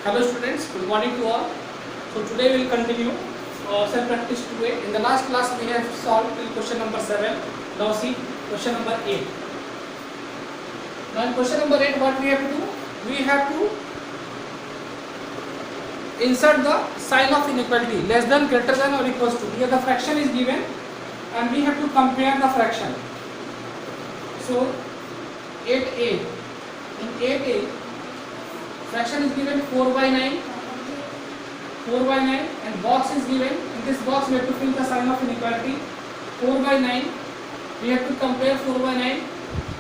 Hello students, good morning to all. So today we will continue self practice 2a. In the last class we have solved till question number 7. Now see question number 8. Now in question number 8 what we have to do? We have to insert the sign of inequality less than, greater than or equals to. Here the fraction is given and we have to compare the fraction. So 8a. In 8a fraction is given 4 by 9 and box is given. In this box we have to fill the sign of inequality. 4 by 9 we have to compare 4 by 9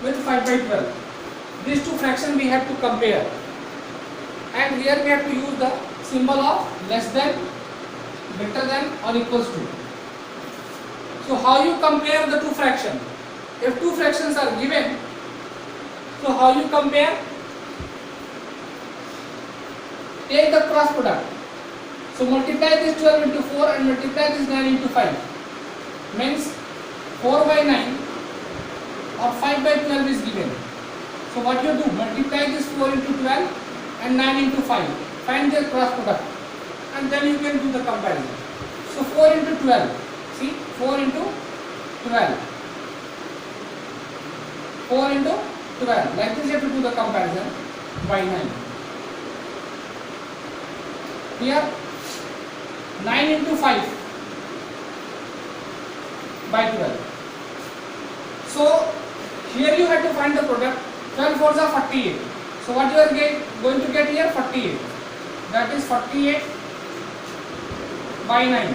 with 5 by 12. These two fractions we have to compare, and here we have to use the symbol of less than, greater than or equals to. So how you compare the two fractions? If two fractions are given, so how you compare? Take the cross product. So multiply this 12 into 4 and multiply this 9 into 5. Means 4 by 9 or 5 by 12 is given. So what you do? Multiply this 4 into 12 and 9 into 5. Find their cross product and then you can do the comparison. So 4 into 12. See, 4 into 12. 4 into 12. Like this you have to do the comparison by 9. Here 9 into 5 by 12. So here you have to find the product. 12 fours are 48. So what you are going to get here? 48. That is 48 by 9.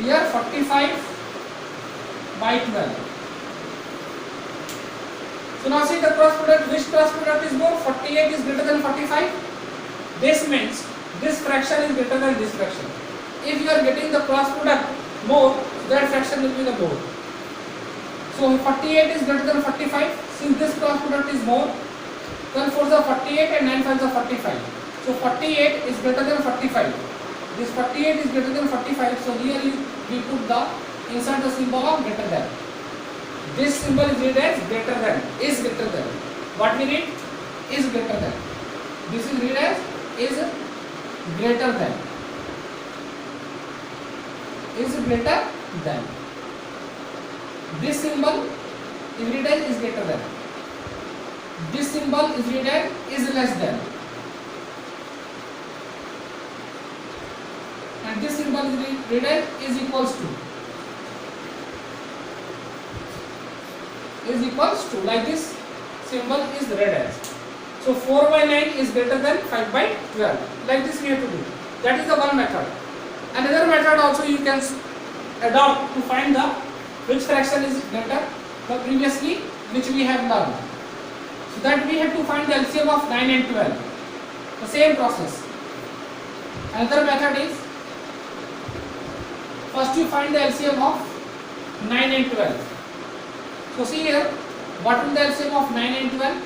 Here 45 by 12. So now see the cross product. Which cross product is more? 48 is greater than 45. This means this fraction is greater than this fraction. If you are getting the cross product more, that fraction will be the more. So 48 is greater than 45. Since this cross product is more, 12 fours are 48 and 9 fives are 45. So 48 is greater than 45. This 48 is greater than 45. So here we put the insert the symbol of greater than. This symbol is read as greater than. Is greater than. What we read? Is greater than. This is read as is greater than. Is greater than. This symbol is read as is greater than. This symbol is read as is less than. And this symbol is read as is equals to. Is equals to. Like this symbol is read as. So 4 by 9 is greater than 5 by 12. Like this we have to do. That is the one method. Another method also you can adopt to find the which fraction is greater, but previously which we have learned. So that we have to find the LCM of 9 and 12. The same process. Another method is first you find the LCM of 9 and 12. So see here, what is the LCM of 9 and 12?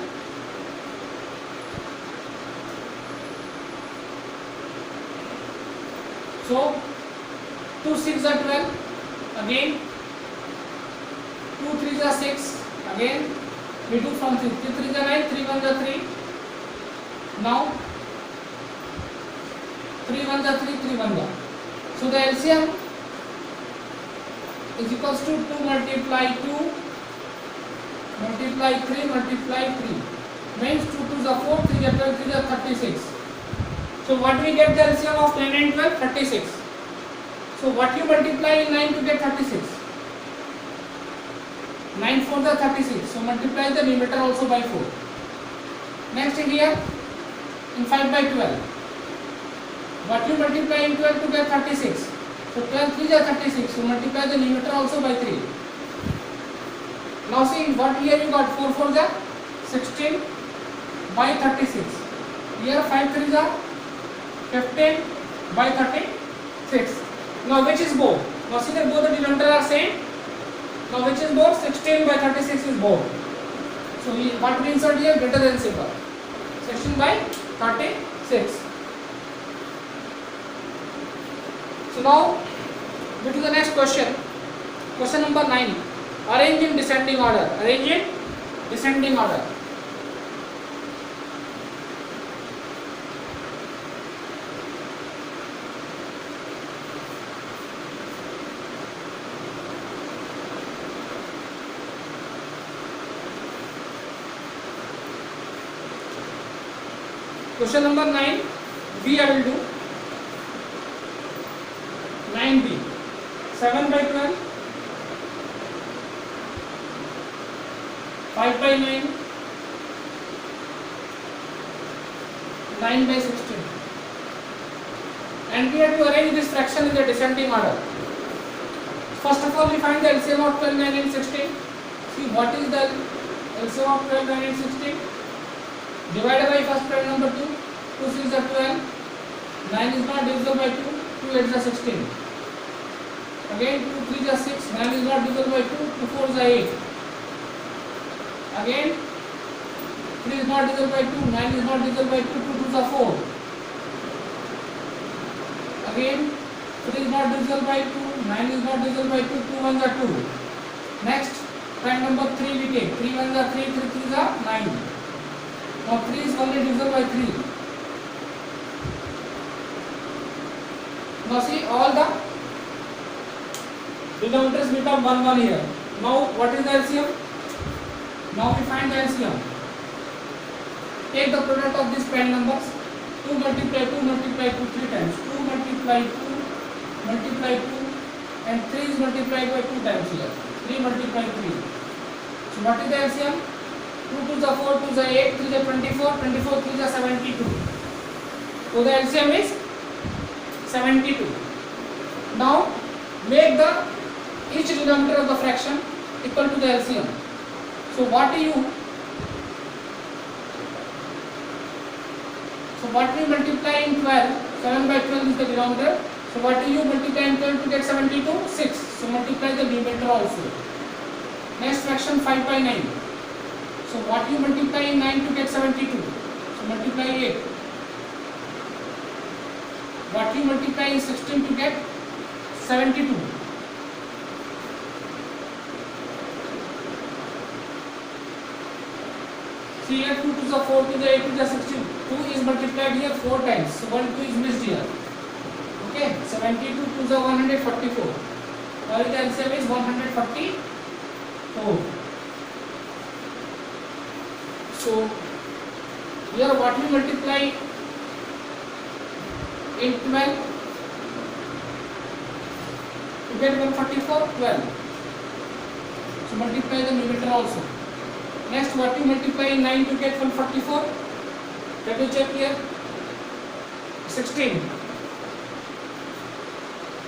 So 2 6 are 12, again 2 3 are 6, again we do from 3 3 are 9, 3 1 are 3. Now 3 1 are 3, 3 1 are. So the LCM is equals to 2 multiply 2 multiply 3 multiply 3. Means 2 2s are 4, 3 are 12, 3 are 36. So what we get the LCM of 9 and 12? 36. So what you multiply in 9 to get 36? 9 4s are 36. So multiply the numerator also by 4. Next here in 5 by 12. What you multiply in 12 to get 36? So 12 3s are 36. So multiply the numerator also by 3. Now see what here you got 4 4s are 16 by 36. Here 5 3s are 15 by 36. Now which is more? Now see that both the denominator are same. Now which is more? 16 by 36 is more. So what we insert here? Greater than symbol. 16 by 36. So now go to the next question. Question number 9. Arrange in descending order. Arrange in descending order. Question number 9, B I will do. 9B, 7 by 12, 5 by 9, 9 by 16. And we have to arrange this fraction in the descending order. First of all, we find the LCM of 12, 9 and 16. See what is the LCM of 12, 9 and 16? Divided by first prime number 2. 2 6 is 12. 9 is not divisible by 2. 2 8 is 16. Again 2 3 is 6. 9 is not divisible by 2. 2 4 is 8. Again 3 is not divisible by 2. 9 is not divisible by 2. 2 2 is 4. Again 3 is not divisible by 2. 9 is not divisible by 2. 2 1 is 2. Next prime number 3 we take. 3 1 is 3. 3 3 is 9. Now 3 is only divisible by 3. Now see all the denominators become 1 1 here. Now what is the LCM? Now we find the LCM. Take the product of these prime numbers. 2 multiply 2 multiply 2 3 times. 2 multiply 2 multiply 2 and 3 is multiplied by 2 times here. 3 multiply 3. So what is the LCM? 2 2 is 4, 2 is 8, 3 is 24, 24 3 is 72. So the LCM is 72. Now make the each denominator of the fraction equal to the LCM. So what we multiply in 12, 7 by 12 is the denominator. So what do you multiply in 12 to get 72? 6. So multiply the numerator also. Next fraction 5 by 9. So what you multiply in 9 to get 72? So multiply 8. What you multiply in 16 to get 72? See here 2 to the 4 to the 8 to the 16. 2 is multiplied here 4 times. So 1 2 is missed here. Okay, 72 to the 144. Now the LCM is 144. So here what we multiply in 12 to get 144? 12. So multiply the numerator also. Next what you multiply in 9 to get 144? Let me check here. 16.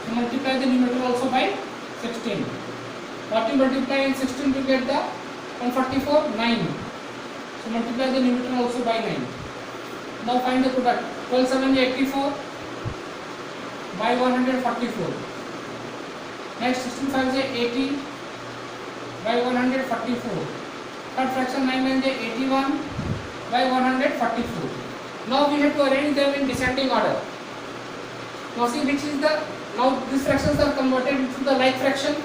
So multiply the numerator also by 16. What you multiply in 16 to get the 144? 9. So multiply the numerator also by 9. Now find the product. 12 7 is 84 by 144. Next 16 5 is 80 by 144. Third fraction 9 9 is 81 by 144. Now we have to arrange them in descending order. Now see which is the, now these fractions are converted into the like fraction.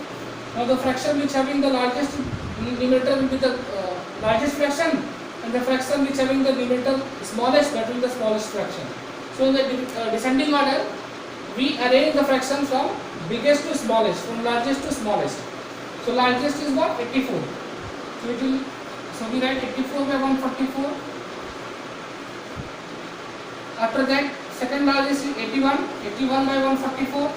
Now the fraction which having the largest numerator will be the largest fraction, and the fraction which having the numerator smallest, that will be the smallest fraction. So in the descending order we arrange the fraction from biggest to smallest, from largest to smallest. So largest is what? 84. So it will, so we write 84 by 144. After that second largest is 81, 81 by 144,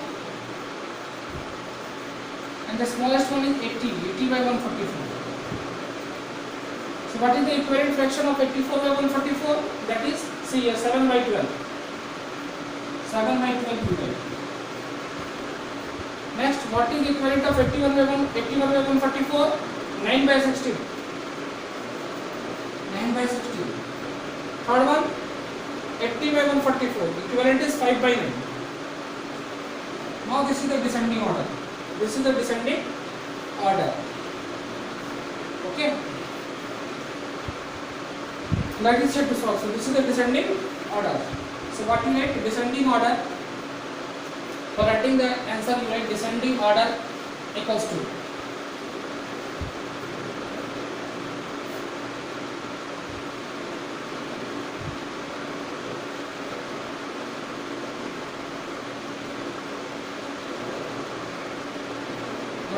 and the smallest one is 80, 80 by 144. So what is the equivalent fraction of 84 by 144? That is, see here, 7 by 12. 7 by 12 you get. Next, what is the equivalent of 81 by 144? 9 by 16. 9 by 16. Third one, 80 by 144. Equivalent is 5 by 9. Now this is the descending order. This is the descending order. Okay. Like this here to solve. So this is the descending order. So what you write? Descending order. For writing the answer, you write descending order equals to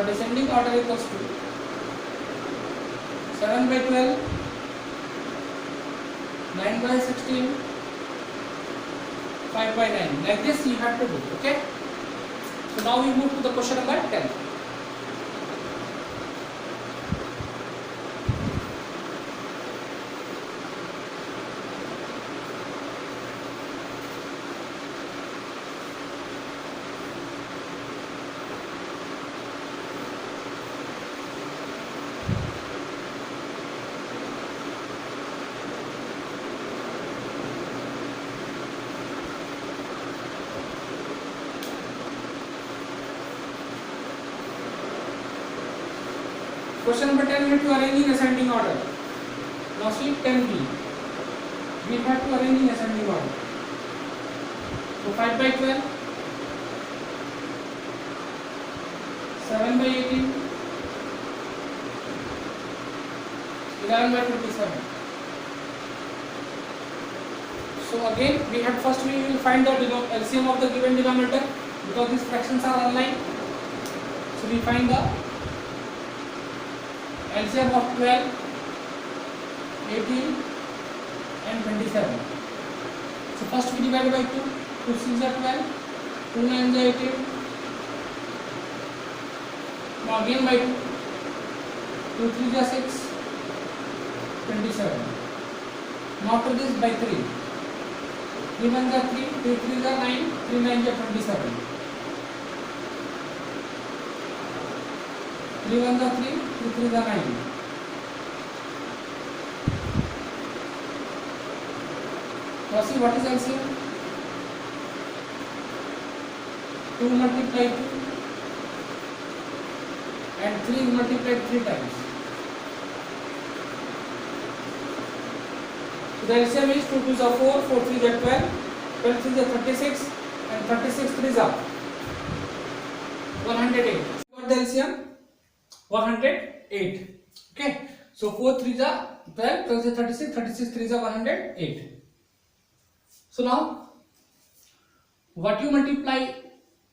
descending order equals to 7 by 12, 9 by 16, 5 by 9. Like this you have to do. Okay. So now we move to the question number 10. Question number 10, we have to arrange in ascending order. Now see 10b. We have to arrange in ascending order. So 5 by 12, 7 by 18, 11 by 27. So again, we will find the LCM of the given denominator because these fractions are online. So we find the LCM of 12, 18 and 27. So first we divide by 2, 2 6 are 12, 2 9 are 18. Now again by 2, 2 3 are 6, 27. Now after this by 3, 3 1 are 3, 3 3 are 9, 3 9 are 27. 3 1 are 3, 3 3 are 9. Now see what is LCM? 2 multiplied 2 and 3 multiplied 3 times. So the LCM is 2 2s are 4, 4 3s are 12, 12 3s are 36 and 36 3s are 108. What the LCM? 108. Okay. So 4 3s are 12, 12 is 36, 36 3s are 108. So now, what you multiply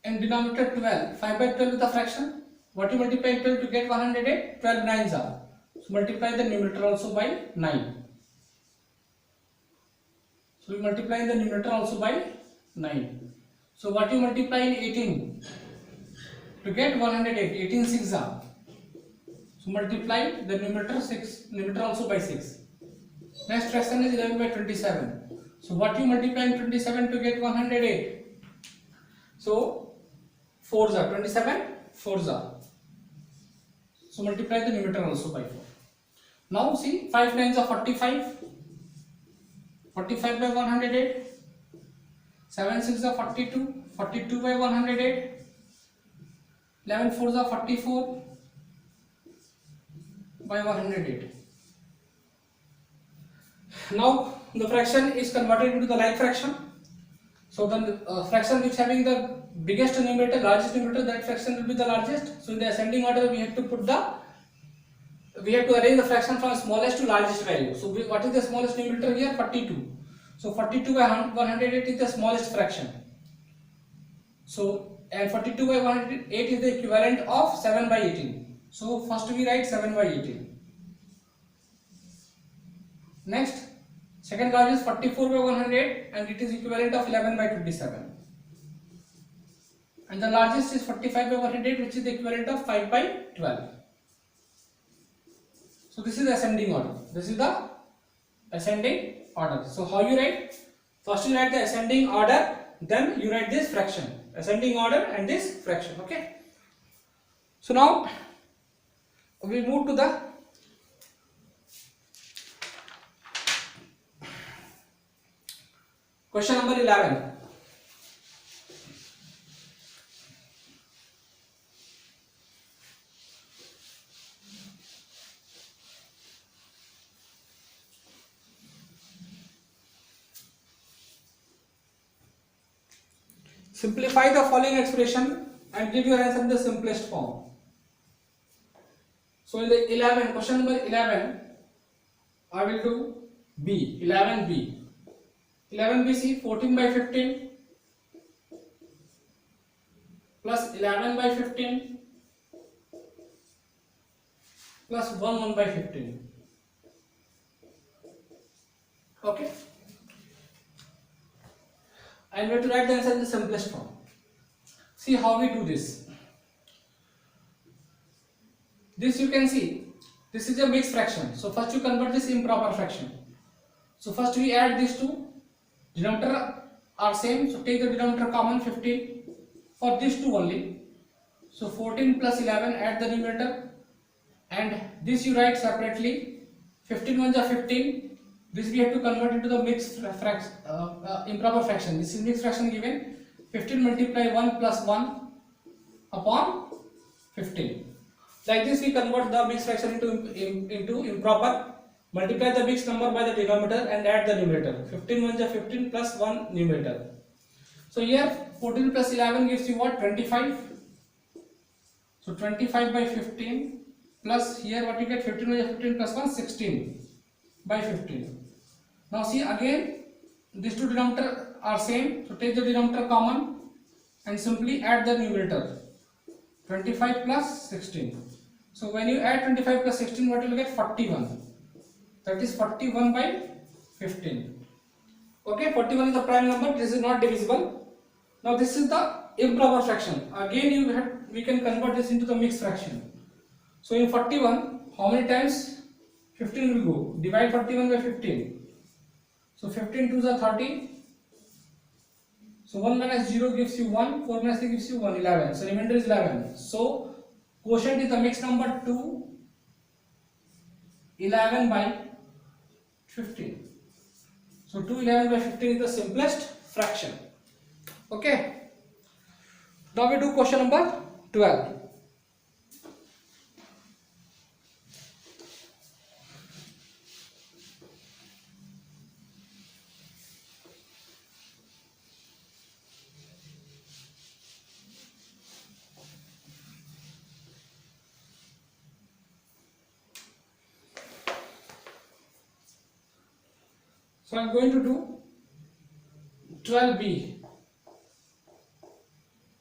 in denominator 12, 5 by 12 is the fraction. What you multiply in 12 to get 108, 12 9s are. So multiply the numerator also by 9. So we multiply the numerator also by 9. So what you multiply in 18 to get 108, 18 6 are. So multiply the numerator also by 6. Next fraction is 11 by 27. So what you multiply in 27 to get 108? So 4s are 27, 4s are. So multiply the numerator also by 4. Now see 5 9s are 45. 45 by 108. 7 6 are 42. 42 by 108. 11 4s are 44 by 108. Now the fraction is converted into the like fraction. So the fraction which having the biggest numerator, largest numerator, that fraction will be the largest. So in the ascending order we have to arrange the fraction from smallest to largest value. So what is the smallest numerator here? 42. So 42 by 108 is the smallest fraction. So and 42 by 108 is the equivalent of 7 by 18. So first we write 7 by 18. Next, second largest 44 by 108 and it is equivalent of 11 by 27. And the largest is 45 by 108 which is the equivalent of 5 by 12. So this is the ascending order. This is the ascending order. So how you write? First you write the ascending order, then you write this fraction. Ascending order and this fraction. Okay. So now we move to the question number 11. Simplify the following expression and give your answer in the simplest form. So in the 11, question number 11, I will do B, 11B. 11B see 14 by 15 plus 11 by 15 plus 1 by 15. Okay. and we have to write the answer in the simplest form. See how we do this. This you can see, this is a mixed fraction. So first you convert this improper fraction. So first we add these two, denominator are same, so take the denominator common, 15 for these two only. So 14 plus 11, add the numerator, and this you write separately. 15 ones are 15. This we have to convert into the mixed fraction, improper fraction. This is mixed fraction given. 15 multiply 1 plus 1 upon 15. Like this we convert the mixed fraction into improper. Multiply the mixed number by the denominator and add the numerator. 15 ones are 15 plus 1 numerator. So here 14 plus 11 gives you what? 25. So 25 by 15 plus here what you get? 15 by 15 plus 1, 16 by 15. Now see again, these two denominator are same, so take the denominator common and simply add the numerator. 25 plus 16. So when you add 25 plus 16, what you will get? 41. That is 41 by 15. Okay, 41 is the prime number. This is not divisible. Now this is the improper fraction. Again we can convert this into the mixed fraction. So in 41, how many times 15 will go? Divide 41 by 15. So 15 2s are 30. So 1 minus 0 gives you 1, 4 minus 3 gives you 1, 11. So remainder is 11. So quotient is the mixed number 2, 11 by 15. So 2, 11 by 15 is the simplest fraction. Okay. Now we do question number 12. So I am going to do 12b.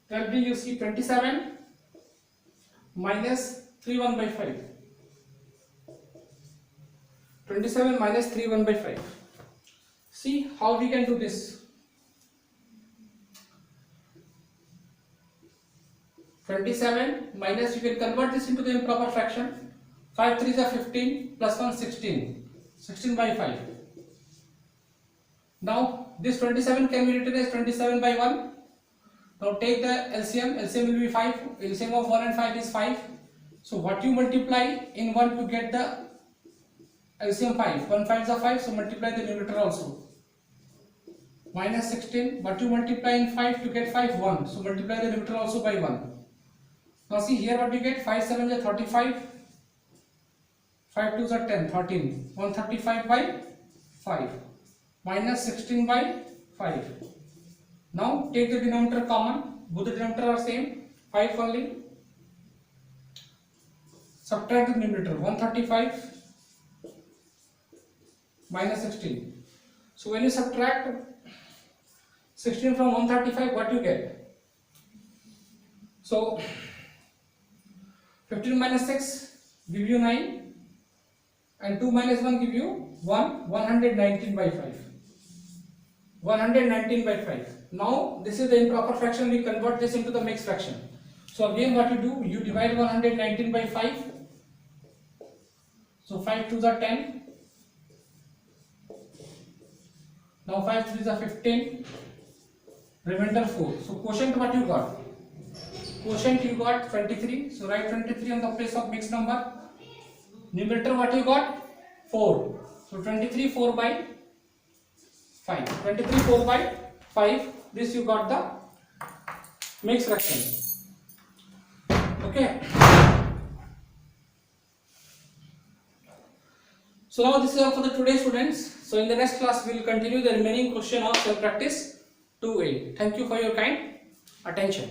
12b you see 27 minus 3 1 by 5. 27 minus 3 1 by 5. See how we can do this. 27 minus, you can convert this into the improper fraction. 5 3s are 15 plus 1 16. 16 by 5. Now this 27 can be written as 27 by 1. Now take the LCM. LCM will be 5. LCM of 1 and 5 is 5. So what you multiply in 1 to get the LCM 5. 1 5s are 5. So multiply the numerator also. Minus 16. What you multiply in 5 to get 5? 1. So multiply the numerator also by 1. Now see here what you get. 5 7s are 35. 5 2s are 10. 13. 135 by 5. Minus 16 by 5. Now take the denominator common. Both the denominator are same. 5 only. Subtract the numerator. 135 minus 16. So when you subtract 16 from 135, what you get? So 15 minus 6 give you 9 and 2 minus 1 give you 1. 119 by 5. 119 by 5. Now this is the improper fraction. We convert this into the mixed fraction. So again what you do, you divide 119 by 5. So 5 2s are 10. Now 5 3s are 15. Remainder 4. So quotient what you got? Quotient you got 23. So write 23 on the place of mixed number. Numerator what you got? 4. So 23 4 by 5. 23 4 by 5. This you got the mixed fraction. Okay. So now this is all for the today, students. So in the next class we will continue the remaining question of self practice 2A. Thank you for your kind attention.